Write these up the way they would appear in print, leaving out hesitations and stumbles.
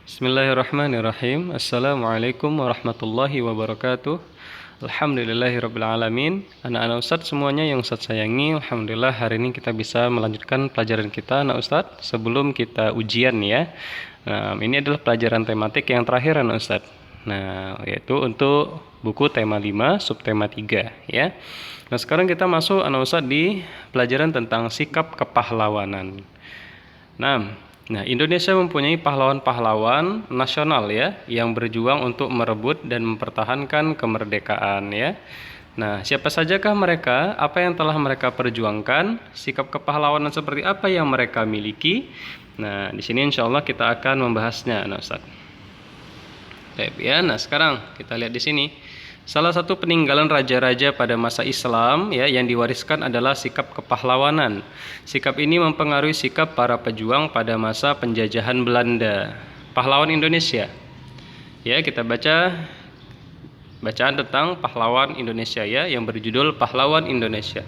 Bismillahirrahmanirrahim. Assalamualaikum warahmatullahi wabarakatuh. Alhamdulillahirabbil alamin. Anak-anak Ustadz semuanya yang Ustadz sayangi, alhamdulillah hari ini kita bisa melanjutkan pelajaran kita anak Ustadz sebelum kita ujian ya. Nah, ini adalah pelajaran tematik yang terakhir anak Ustadz. Nah, yaitu untuk buku tema 5, subtema 3 ya. Nah, sekarang kita masuk anak Ustadz di pelajaran tentang sikap kepahlawanan. Nah, Indonesia mempunyai pahlawan-pahlawan nasional ya yang berjuang untuk merebut dan mempertahankan kemerdekaan ya. Nah, siapa sajakah mereka? Apa yang telah mereka perjuangkan? Sikap kepahlawanan seperti apa yang mereka miliki? Nah, di sini insya Allah kita akan membahasnya, anak Ustaz. Baik ya. Nah, sekarang kita lihat di sini. Salah satu peninggalan raja-raja pada masa Islam ya yang diwariskan adalah sikap kepahlawanan. Sikap ini mempengaruhi sikap para pejuang pada masa penjajahan Belanda. Pahlawan Indonesia. Ya, kita baca bacaan tentang pahlawan Indonesia ya yang berjudul Pahlawan Indonesia.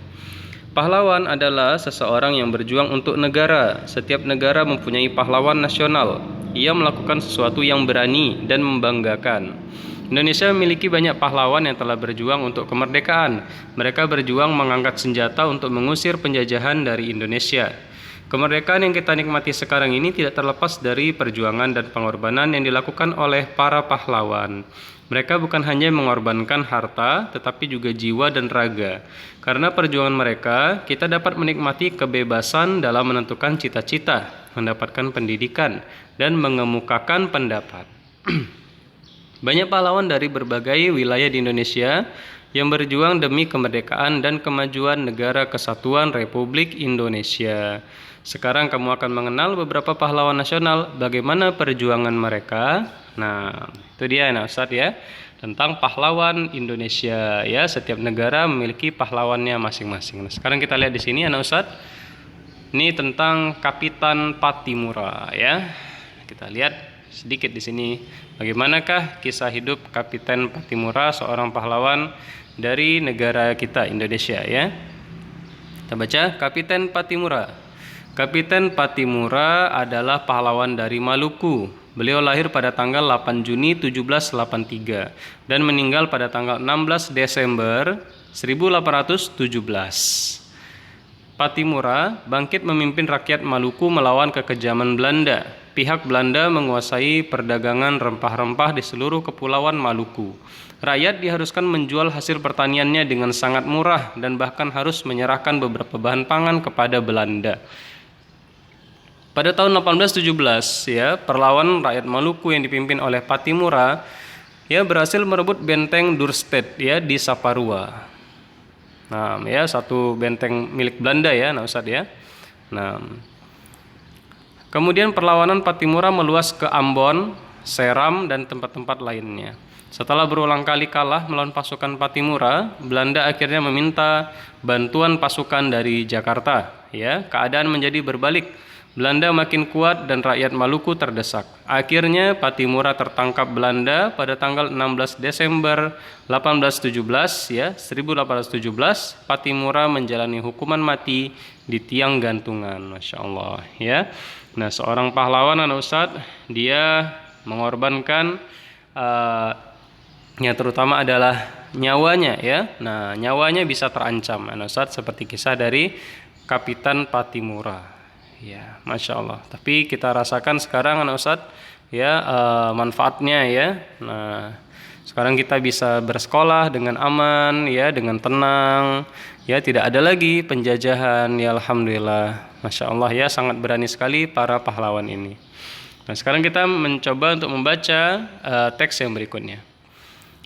Pahlawan adalah seseorang yang berjuang untuk negara. Setiap negara mempunyai pahlawan nasional. Ia melakukan sesuatu yang berani dan membanggakan. Indonesia memiliki banyak pahlawan yang telah berjuang untuk kemerdekaan. Mereka berjuang mengangkat senjata untuk mengusir penjajahan dari Indonesia. Kemerdekaan yang kita nikmati sekarang ini tidak terlepas dari perjuangan dan pengorbanan yang dilakukan oleh para pahlawan. Mereka bukan hanya mengorbankan harta, tetapi juga jiwa dan raga. Karena perjuangan mereka, kita dapat menikmati kebebasan dalam menentukan cita-cita, mendapatkan pendidikan, dan mengemukakan pendapat. Banyak pahlawan dari berbagai wilayah di Indonesia yang berjuang demi kemerdekaan dan kemajuan Negara Kesatuan Republik Indonesia. Sekarang kamu akan mengenal beberapa pahlawan nasional, bagaimana perjuangan mereka. Nah, itu dia nah Ustaz ya, tentang pahlawan Indonesia ya. Setiap negara memiliki pahlawannya masing-masing. Nah, sekarang kita lihat di sini anak Ustaz. Ini tentang Kapitan Pattimura ya. Kita lihat sedikit di sini bagaimanakah kisah hidup Kapiten Pattimura, seorang pahlawan dari negara kita Indonesia ya. Kita baca Kapiten Pattimura. Kapiten Pattimura adalah pahlawan dari Maluku. Beliau lahir pada tanggal 8 Juni 1783 dan meninggal pada tanggal 16 Desember 1817. Pattimura bangkit memimpin rakyat Maluku melawan kekejaman Belanda. Pihak Belanda menguasai perdagangan rempah-rempah di seluruh kepulauan Maluku. Rakyat diharuskan menjual hasil pertaniannya dengan sangat murah dan bahkan harus menyerahkan beberapa bahan pangan kepada Belanda. Pada tahun 1817 ya, perlawanan rakyat Maluku yang dipimpin oleh Pattimura ya berhasil merebut benteng Dorstad ya di Saparua. Nah, ya satu benteng milik Belanda ya, nah Ustaz ya. Nah, kemudian perlawanan Pattimura meluas ke Ambon, Seram, dan tempat-tempat lainnya. Setelah berulang kali kalah melawan pasukan Pattimura, Belanda akhirnya meminta bantuan pasukan dari Jakarta. Ya, keadaan menjadi berbalik. Belanda makin kuat dan rakyat Maluku terdesak. Akhirnya Pattimura tertangkap Belanda pada tanggal 16 Desember 1817 ya, 1817. Pattimura menjalani hukuman mati di tiang gantungan. Masya Allah ya. Nah, seorang pahlawan anak Ustadz, dia mengorbankan yang terutama adalah nyawanya ya. Nah, nyawanya bisa terancam anak Ustadz seperti kisah dari Kapitan Pattimura. Ya, Masya Allah. Tapi kita rasakan sekarang anak Ustadz ya manfaatnya ya. Nah, sekarang kita bisa bersekolah dengan aman ya, dengan tenang ya, tidak ada lagi penjajahan ya, alhamdulillah. Masya Allah ya, sangat berani sekali para pahlawan ini. Nah, sekarang kita mencoba untuk membaca teks yang berikutnya.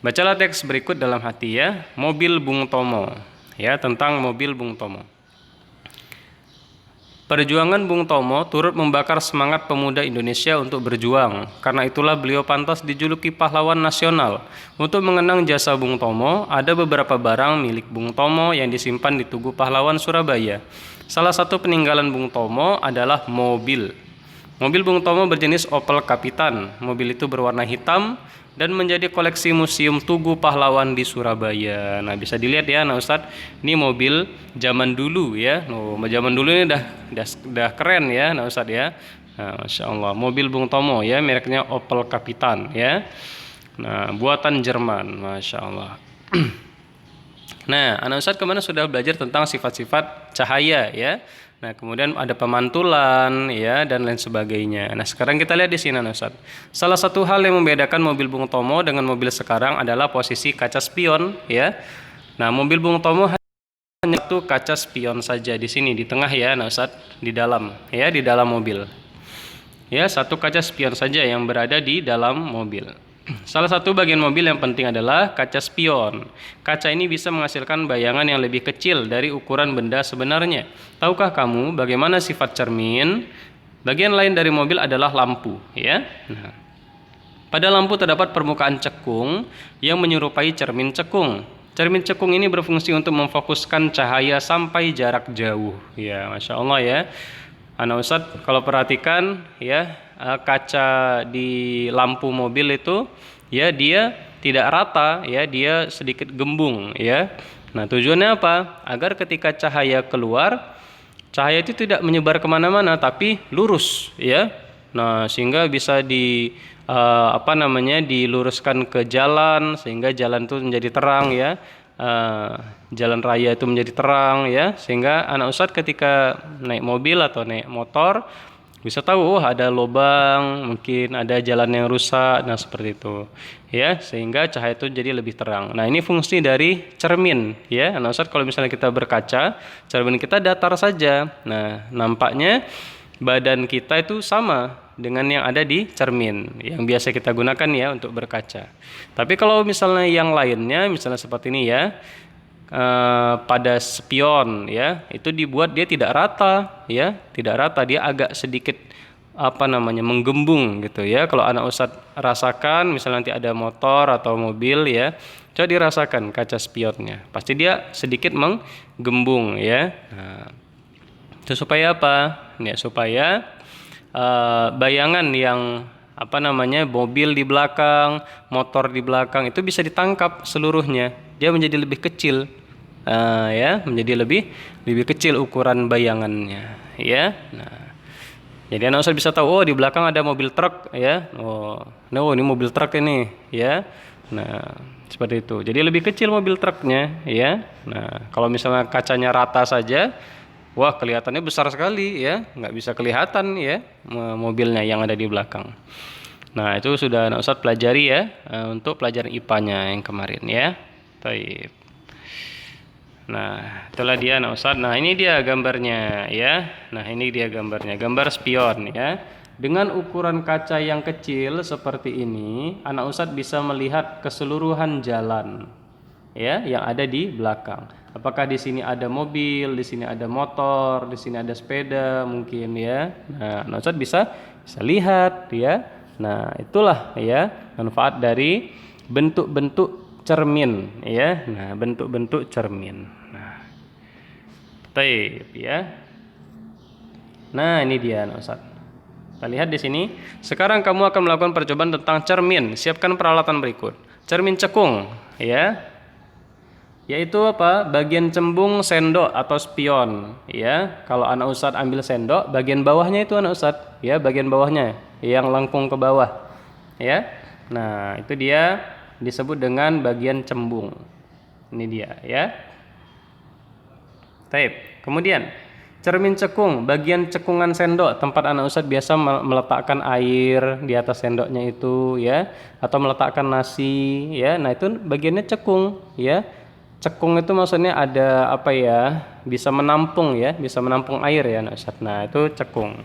Bacalah teks berikut dalam hati ya. Mobil Bung Tomo ya, tentang mobil Bung Tomo. Perjuangan Bung Tomo turut membakar semangat pemuda Indonesia untuk berjuang. Karena itulah beliau pantas dijuluki pahlawan nasional. Untuk mengenang jasa Bung Tomo, ada beberapa barang milik Bung Tomo yang disimpan di Tugu Pahlawan Surabaya. Salah satu peninggalan Bung Tomo adalah mobil. Mobil Bung Tomo berjenis Opel Kapitan. Mobil itu berwarna hitam dan menjadi koleksi Museum Tugu Pahlawan di Surabaya. Nah, bisa dilihat ya, nah Ustadz, ini mobil zaman dulu ya. Zaman dulu ini udah keren ya, nah Ustadz ya. Nah, Masya Allah, mobil Bung Tomo ya, mereknya Opel Kapitan ya. Nah, buatan Jerman, Masya Allah. Nah, anak Ustadz kemana sudah belajar tentang sifat-sifat cahaya ya. Nah, kemudian ada pemantulan ya dan lain sebagainya. Nah, sekarang kita lihat di sini anak Ustadz. Salah satu hal yang membedakan mobil Bung Tomo dengan mobil sekarang adalah posisi kaca spion ya. Nah, mobil Bung Tomo hanya satu kaca spion saja di sini di tengah ya anak Ustadz, di dalam ya, di dalam mobil. Ya, satu kaca spion saja yang berada di dalam mobil. Salah satu bagian mobil yang penting adalah kaca spion. Kaca ini bisa menghasilkan bayangan yang lebih kecil dari ukuran benda sebenarnya. Tahukah kamu bagaimana sifat cermin? Bagian lain dari mobil adalah lampu, ya. Nah, pada lampu terdapat permukaan cekung yang menyerupai cermin cekung. Cermin cekung ini berfungsi untuk memfokuskan cahaya sampai jarak jauh. Ya, Masya Allah ya. Anak Ustadz kalau perhatikan ya, kaca di lampu mobil itu ya dia tidak rata ya, dia sedikit gembung ya. Nah, tujuannya apa? Agar ketika cahaya keluar, cahaya itu tidak menyebar kemana-mana tapi lurus ya. Nah, sehingga bisa diluruskan ke jalan sehingga jalan itu menjadi terang ya. Jalan raya itu menjadi terang ya, sehingga anak Ustadz ketika naik mobil atau naik motor bisa tahu ada lubang, mungkin ada jalan yang rusak, nah seperti itu ya, sehingga cahaya itu jadi lebih terang. Nah, ini fungsi dari cermin ya anak Ustadz. Kalau misalnya kita berkaca, cermin kita datar saja, nah nampaknya badan kita itu sama dengan yang ada di cermin yang biasa kita gunakan ya untuk berkaca. Tapi kalau misalnya yang lainnya, misalnya seperti ini ya, pada spion ya, itu dibuat dia tidak rata ya, tidak rata, dia agak sedikit menggembung gitu ya. Kalau anak Ustadz rasakan, misalnya nanti ada motor atau mobil ya, coba dirasakan kaca spionnya, pasti dia sedikit menggembung ya. Nah, itu supaya apa? Ya, supaya bayangan yang mobil di belakang, motor di belakang itu bisa ditangkap seluruhnya. Dia menjadi lebih kecil, ya, menjadi lebih kecil ukuran bayangannya, ya. Nah, jadi anak Ustadz bisa tahu, oh di belakang ada mobil truk, ya. Oh, ini mobil truk ini, ya. Nah, seperti itu. Jadi lebih kecil mobil truknya, ya. Nah, kalau misalnya kacanya rata saja, wah kelihatannya besar sekali ya, nggak bisa kelihatan ya mobilnya yang ada di belakang. Nah, itu sudah anak Ustadz pelajari ya untuk pelajaran IPA-nya yang kemarin ya. Baik. Nah, itulah dia anak Ustadz. Nah, ini dia gambarnya ya. Nah, ini dia gambarnya, gambar spion ya. Dengan ukuran kaca yang kecil seperti ini, anak Ustadz bisa melihat keseluruhan jalan ya yang ada di belakang. Apakah di sini ada mobil, di sini ada motor, di sini ada sepeda mungkin ya. Nah, Ustadz bisa lihat ya. Nah, itulah ya manfaat dari bentuk-bentuk cermin ya. Nah, bentuk-bentuk cermin. Nah, baik ya. Nah, ini dia Ustadz. Kita lihat di sini. Sekarang kamu akan melakukan percobaan tentang cermin. Siapkan peralatan berikut. Cermin cekung ya. Yaitu bagian cembung sendok atau spion ya. Kalau anak Ustadz ambil sendok, bagian bawahnya itu anak Ustadz ya, bagian bawahnya yang lengkung ke bawah ya. Nah, itu dia disebut dengan bagian cembung. Ini dia ya. Baik. Kemudian cermin cekung, bagian cekungan sendok, tempat anak Ustadz biasa meletakkan air di atas sendoknya itu ya, atau meletakkan nasi ya. Nah, itu bagiannya cekung ya. Cekung itu maksudnya ada bisa menampung ya, bisa menampung air ya anak Ustadz. Nah, itu cekung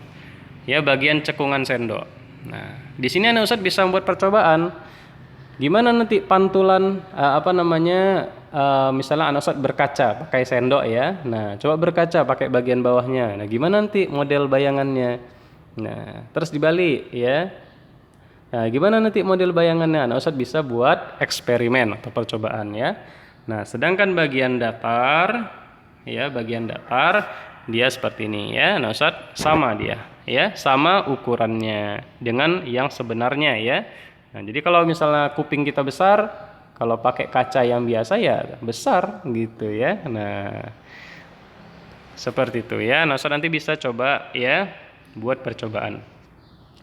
ya, bagian cekungan sendok. Nah, di sini anak Ustadz bisa membuat percobaan. Gimana nanti pantulan misalnya anak Ustadz berkaca pakai sendok ya. Nah, coba berkaca pakai bagian bawahnya. Nah, gimana nanti model bayangannya? Nah, terus dibalik ya. Nah, gimana nanti model bayangannya? Anak Ustadz bisa buat eksperimen atau percobaan ya. Nah, sedangkan bagian datar ya, bagian datar dia seperti ini ya. Nah, Ustadz sama dia ya, sama ukurannya dengan yang sebenarnya ya. Nah, jadi kalau misalnya kuping kita besar, kalau pakai kaca yang biasa ya besar gitu ya. Nah, seperti itu ya. Nah, Ustadz nanti bisa coba ya buat percobaan.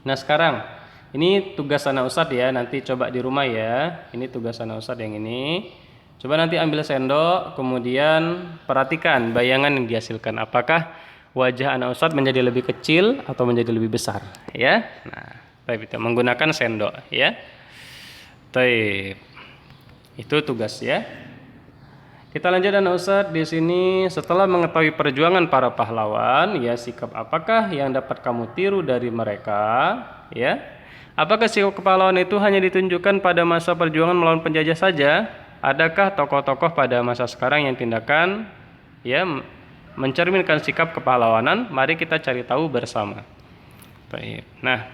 Nah sekarang ini tugas anak Ustadz ya, nanti coba di rumah ya. Ini tugas anak Ustadz yang ini. Coba nanti ambil sendok, kemudian perhatikan bayangan yang dihasilkan. Apakah wajah anak Ustadz menjadi lebih kecil atau menjadi lebih besar ya. Nah, baik, itu menggunakan sendok ya. Baik. Itu tugas ya. Kita lanjut anak Ustadz di sini. Setelah mengetahui perjuangan para pahlawan, ya sikap apakah yang dapat kamu tiru dari mereka? Ya, apakah sikap kepahlawan itu hanya ditunjukkan pada masa perjuangan melawan penjajah saja? Adakah tokoh-tokoh pada masa sekarang yang tindakan ya mencerminkan sikap kepahlawanan? Mari kita cari tahu bersama. Baik. Nah,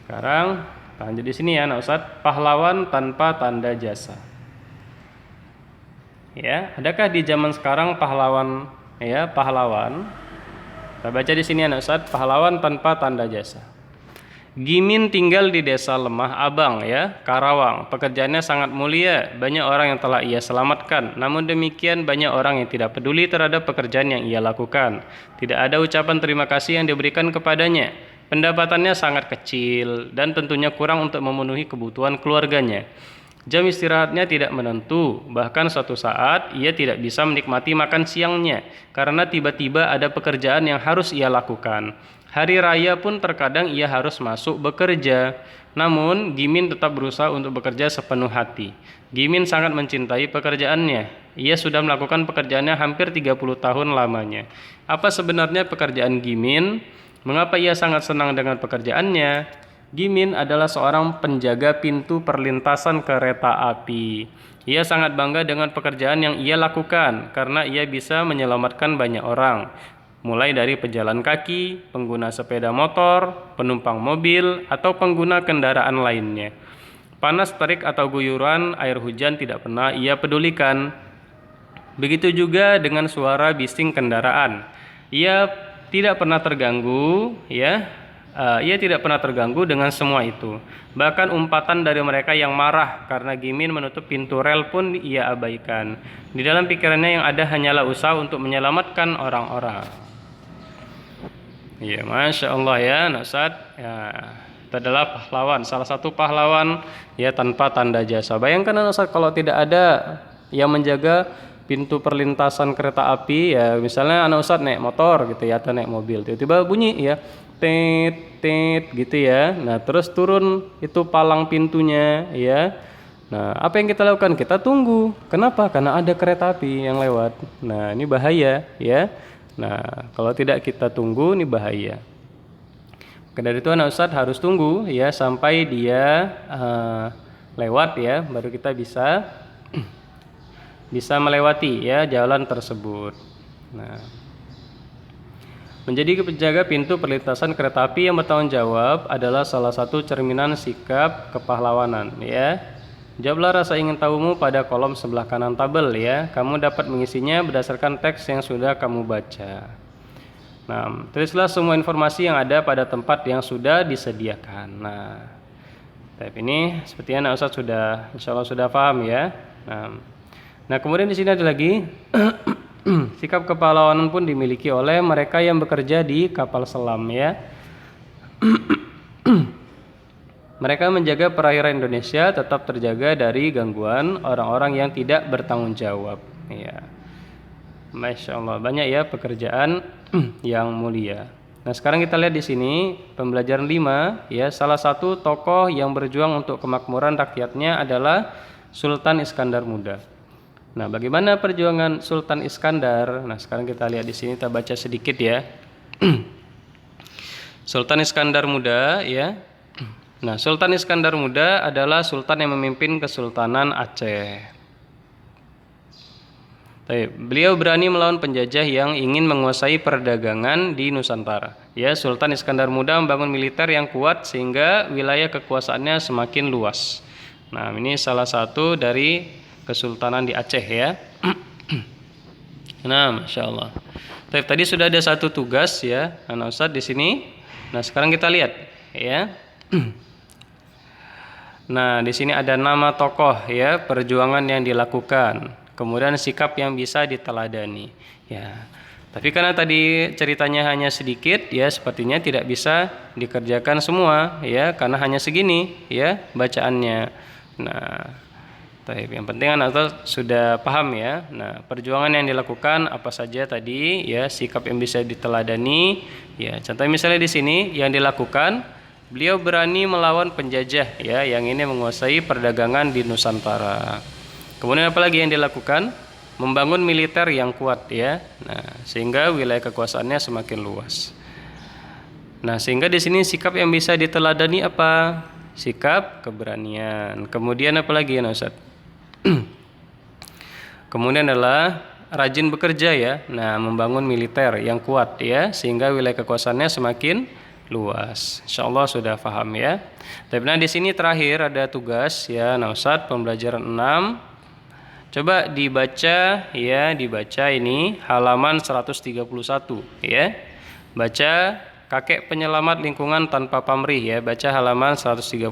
sekarang lanjut di sini ya anak Ustadz. Pahlawan tanpa tanda jasa. Ya, adakah di zaman sekarang pahlawan ya, pahlawan? Kita baca di sini anak Ustadz, pahlawan tanpa tanda jasa. Gimin tinggal di desa Lemah Abang ya, Karawang. Pekerjaannya sangat mulia, banyak orang yang telah ia selamatkan. Namun demikian banyak orang yang tidak peduli terhadap pekerjaan yang ia lakukan. Tidak ada ucapan terima kasih yang diberikan kepadanya. Pendapatannya sangat kecil dan tentunya kurang untuk memenuhi kebutuhan keluarganya. Jam istirahatnya tidak menentu, bahkan suatu saat ia tidak bisa menikmati makan siangnya karena tiba-tiba ada pekerjaan yang harus ia lakukan. Hari raya pun terkadang ia harus masuk bekerja. Namun Gimin tetap berusaha untuk bekerja sepenuh hati. Gimin sangat mencintai pekerjaannya. Ia sudah melakukan pekerjaannya hampir 30 tahun lamanya. Apa sebenarnya pekerjaan Gimin? Mengapa ia sangat senang dengan pekerjaannya? Gimin adalah seorang penjaga pintu perlintasan kereta api. Ia sangat bangga dengan pekerjaan yang ia lakukan karena ia bisa menyelamatkan banyak orang, mulai dari pejalan kaki, pengguna sepeda motor, penumpang mobil, atau pengguna kendaraan lainnya. Panas terik atau guyuran air hujan tidak pernah ia pedulikan. Begitu juga dengan suara bising kendaraan. Ia tidak pernah terganggu, ya. Ia tidak pernah terganggu dengan semua itu. Bahkan umpatan dari mereka yang marah karena Gimin menutup pintu rel pun ia abaikan. Di dalam pikirannya yang ada hanyalah usaha untuk menyelamatkan orang-orang. Ya, Masya Allah ya, Ustadz. Ya, itu adalah pahlawan, salah satu pahlawan ya tanpa tanda jasa. Bayangkan Ustadz kalau tidak ada yang menjaga pintu perlintasan kereta api ya, misalnya anak Ustadz naik motor gitu ya atau naik mobil, tiba-tiba bunyi ya tet tet gitu ya. Nah, terus turun itu palang pintunya ya. Nah, apa yang kita lakukan? Kita tunggu. Kenapa? Karena ada kereta api yang lewat. Nah, ini bahaya ya. Nah, kalau tidak kita tunggu ini bahaya. Maka dari itu anak Ustadz harus tunggu ya sampai dia lewat ya, baru kita bisa melewati ya jalan tersebut. Nah, menjadi penjaga pintu perlintasan kereta api yang bertanggung jawab adalah salah satu cerminan sikap kepahlawanan ya. Jawablah rasa ingin tahumu pada kolom sebelah kanan tabel ya. Kamu dapat mengisinya berdasarkan teks yang sudah kamu baca. Nah, tulislah semua informasi yang ada pada tempat yang sudah disediakan. Nah, ini sepertinya anak Ustadz sudah, insya Allah sudah paham ya. Nah, kemudian di sini ada lagi sikap kepahlawanan pun dimiliki oleh mereka yang bekerja di kapal selam ya. Mereka menjaga perairan Indonesia tetap terjaga dari gangguan orang-orang yang tidak bertanggung jawab ya. Masya Allah, banyak ya pekerjaan yang mulia. Nah, sekarang kita lihat di sini pembelajaran 5 ya. Salah satu tokoh yang berjuang untuk kemakmuran rakyatnya adalah Sultan Iskandar Muda. Nah, bagaimana perjuangan Sultan Iskandar? Nah, sekarang kita lihat di sini, kita baca sedikit ya. Sultan Iskandar Muda ya. Nah, Sultan Iskandar Muda adalah sultan yang memimpin Kesultanan Aceh. Beliau berani melawan penjajah yang ingin menguasai perdagangan di Nusantara. Ya, Sultan Iskandar Muda membangun militer yang kuat sehingga wilayah kekuasaannya semakin luas. Nah, ini salah satu dari Kesultanan di Aceh ya. Nah, Masya Allah. Tadi sudah ada satu tugas ya, anak Ustadz di sini. Nah, sekarang kita lihat ya. Nah, di sini ada nama tokoh ya, perjuangan yang dilakukan, kemudian sikap yang bisa diteladani. Ya. Tapi karena tadi ceritanya hanya sedikit, ya sepertinya tidak bisa dikerjakan semua, ya karena hanya segini, ya bacaannya. Nah, yang penting anak sudah paham ya. Nah, perjuangan yang dilakukan apa saja tadi, ya sikap yang bisa diteladani. Ya, contoh misalnya di sini yang dilakukan, beliau berani melawan penjajah, ya yang ini menguasai perdagangan di Nusantara. Kemudian apalagi yang dilakukan? Membangun militer yang kuat ya. Nah, sehingga wilayah kekuasaannya semakin luas. Nah, sehingga di sini sikap yang bisa diteladani apa? Sikap keberanian. Kemudian apa lagi ya, Ustaz? Kemudian adalah rajin bekerja ya. Nah, membangun militer yang kuat ya, sehingga wilayah kekuasaannya semakin luas. Insyaallah sudah paham ya. Tapi nah di sini terakhir ada tugas ya, nah Ustaz, pembelajaran 6. Coba dibaca ya, dibaca ini halaman 131 ya. Baca Kakek Penyelamat Lingkungan Tanpa Pamrih ya, baca halaman 131.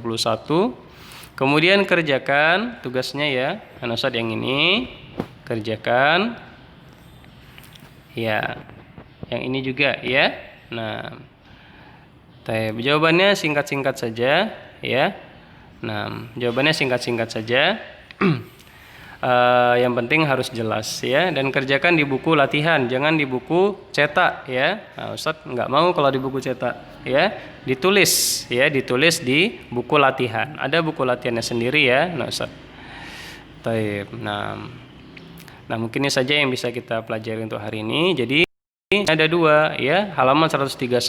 Kemudian kerjakan tugasnya ya, Ustaz yang ini kerjakan. Ya. Yang ini juga ya. Nah, jawabannya singkat-singkat saja ya. Nah, jawabannya singkat-singkat saja. Yang penting harus jelas ya, dan kerjakan di buku latihan, jangan di buku cetak ya. Nah, Ustaz nggak mau kalau di buku cetak ya, ditulis ya, ditulis di buku latihan. Ada buku latihannya sendiri ya, nah Ustaz. Nah mungkin ini saja yang bisa kita pelajari untuk hari ini. Jadi ada dua ya, halaman 131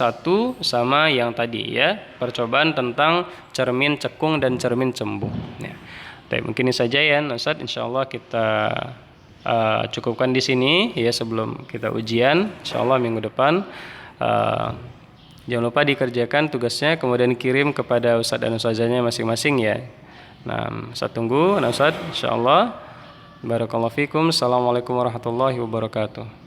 sama yang tadi ya, percobaan tentang cermin cekung dan cermin cembung ya. Mungkin ini saja ya Ustaz, insyaallah kita cukupkan di sini ya sebelum kita ujian insyaallah minggu depan. Jangan lupa dikerjakan tugasnya, kemudian kirim kepada Ustaz dan Ustazahnya masing-masing ya. Nah, Ustaz tunggu, Ustaz insyaallah. Barakallahu fikum. Assalamualaikum warahmatullahi wabarakatuh.